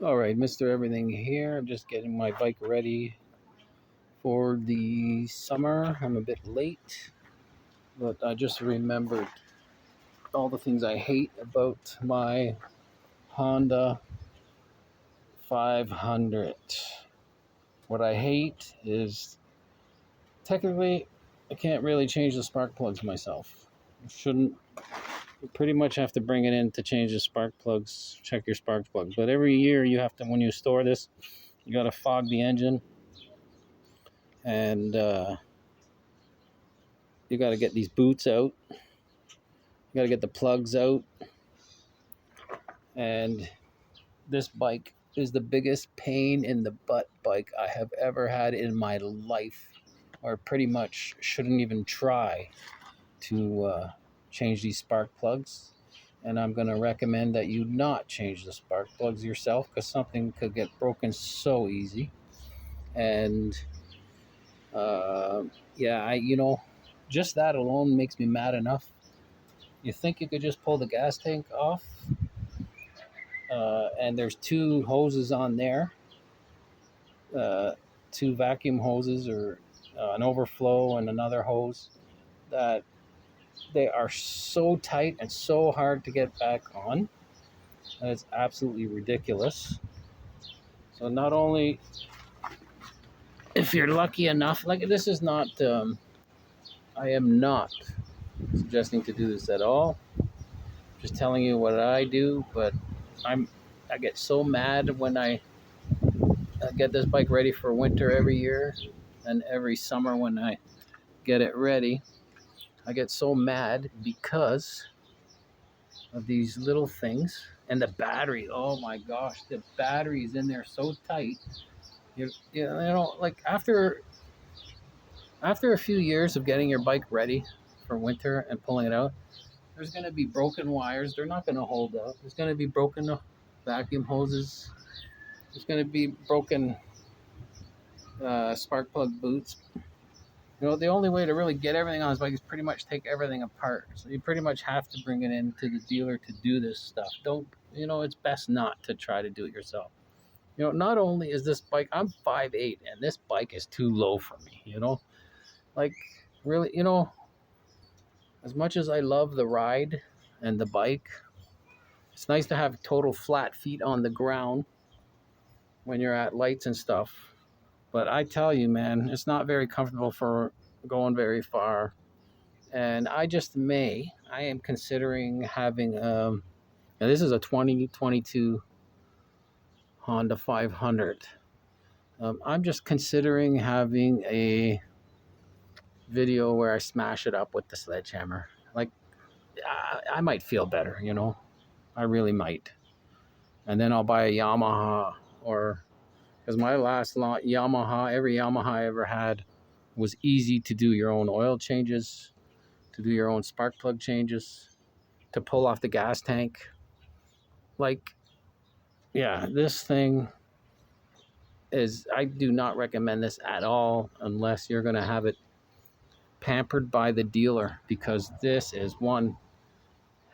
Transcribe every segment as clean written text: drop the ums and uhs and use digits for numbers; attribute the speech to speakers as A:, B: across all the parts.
A: All right, Mr. Everything here. I'm just getting my bike ready for the summer. I'm a bit late, but I just remembered all the things I hate about my Honda 500. What I hate is technically I can't really change the spark plugs myself. Shouldn't pretty much have to bring it in to change the spark plugs, check your spark plugs. But every year you have to, when you store this, you got to fog the engine and you got to get these boots out. You got to get the plugs out. And this bike is the biggest pain in the butt bike I have ever had in my life, or pretty much shouldn't even try to change these spark plugs. And I'm going to recommend that you not change the spark plugs yourself because something could get broken so easy. And uh, yeah, just that alone makes me mad enough. You think you could just pull the gas tank off, and there's two hoses on there, uh, two vacuum hoses, or an overflow and another hose, that they are so tight and so hard to get back on. And it's absolutely ridiculous. So not only, if you're lucky enough, like this is not, I am not suggesting to do this at all. Just telling you what I do, but I get so mad when I get this bike ready for winter every year, and every summer when I get it ready, I get so mad because of these little things. And the battery, oh my gosh, the battery is in there so tight. Like after a few years of getting your bike ready for winter and pulling it out, there's going to be broken wires. They're not going to hold up. There's going to be broken vacuum hoses. There's going to be broken spark plug boots. The only way to really get everything on this bike is pretty much take everything apart. So you pretty much have to bring it into the dealer to do this stuff. Don't, it's best not to try to do it yourself. Not only is this bike, I'm 5'8", and this bike is too low for me, Like, really, as much as I love the ride and the bike, it's nice to have total flat feet on the ground when you're at lights and stuff. But I tell you, man, it's not very comfortable for going very far. And I am considering having, now this is a 2022 Honda 500. I'm just considering having a video where I smash it up with the sledgehammer. Like, I might feel better, I really might. And then I'll buy a Yamaha, or because my last Yamaha, every Yamaha I ever had was easy to do your own oil changes, to do your own spark plug changes, to pull off the gas tank. Like, yeah, this thing I do not recommend this at all unless you're going to have it pampered by the dealer, because this is one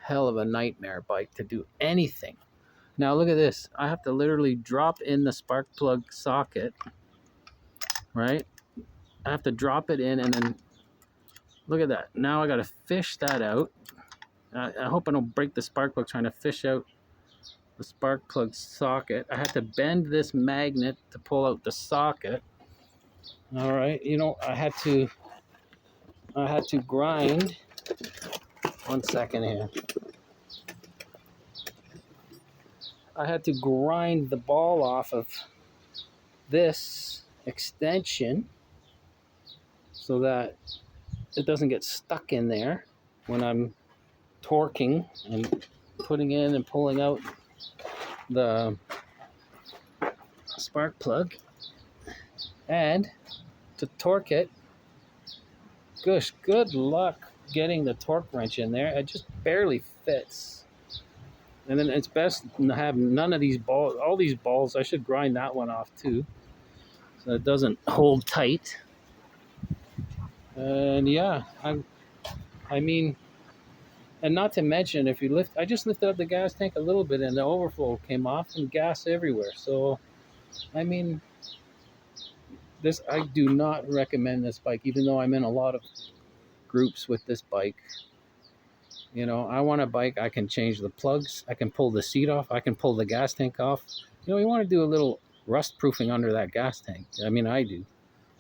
A: hell of a nightmare bike to do anything. Now look at this. I have to literally drop in the spark plug socket, right? I have to drop it in, and then look at that. Now I got to fish that out. I hope I don't break the spark plug trying to fish out the spark plug socket. I had to bend this magnet to pull out the socket. All right, I had to grind. 1 second here. I had to grind the ball off of this extension so that it doesn't get stuck in there when I'm torquing and putting in and pulling out the spark plug. And to torque it, gosh, good luck getting the torque wrench in there. It just barely fits. And then it's best to have none of these balls. All these balls, I should grind that one off too, so it doesn't hold tight. And yeah, I mean, And not to mention, if you lift, I just lifted up the gas tank a little bit and the overflow came off and gas everywhere. So, I mean, this, I do not recommend this bike, even though I'm in a lot of groups with this bike. You know, I want a bike, I can change the plugs, I can pull the seat off, I can pull the gas tank off. You know, you want to do a little rust proofing under that gas tank. I mean, I do,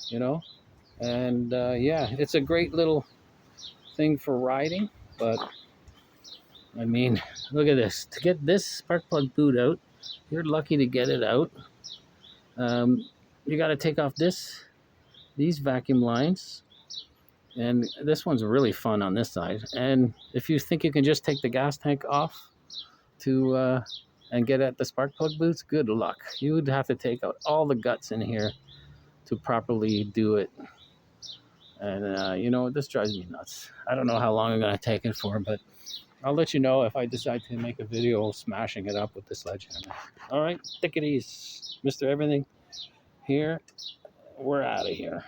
A: you know. And yeah, it's a great little thing for riding, but I mean, look at this. To get this spark plug boot out, you're lucky to get it out. You got to take off these vacuum lines, and this one's really fun on this side. And if you think you can just take the gas tank off to and get at the spark plug boots, good luck. You would have to take out all the guts in here to properly do it. And you know, this drives me nuts. I don't know how long I'm gonna take it for, but I'll let you know if I decide to make a video smashing it up with the sledgehammer. All right, take it easy, Mr. Everything. Here, we're out of here.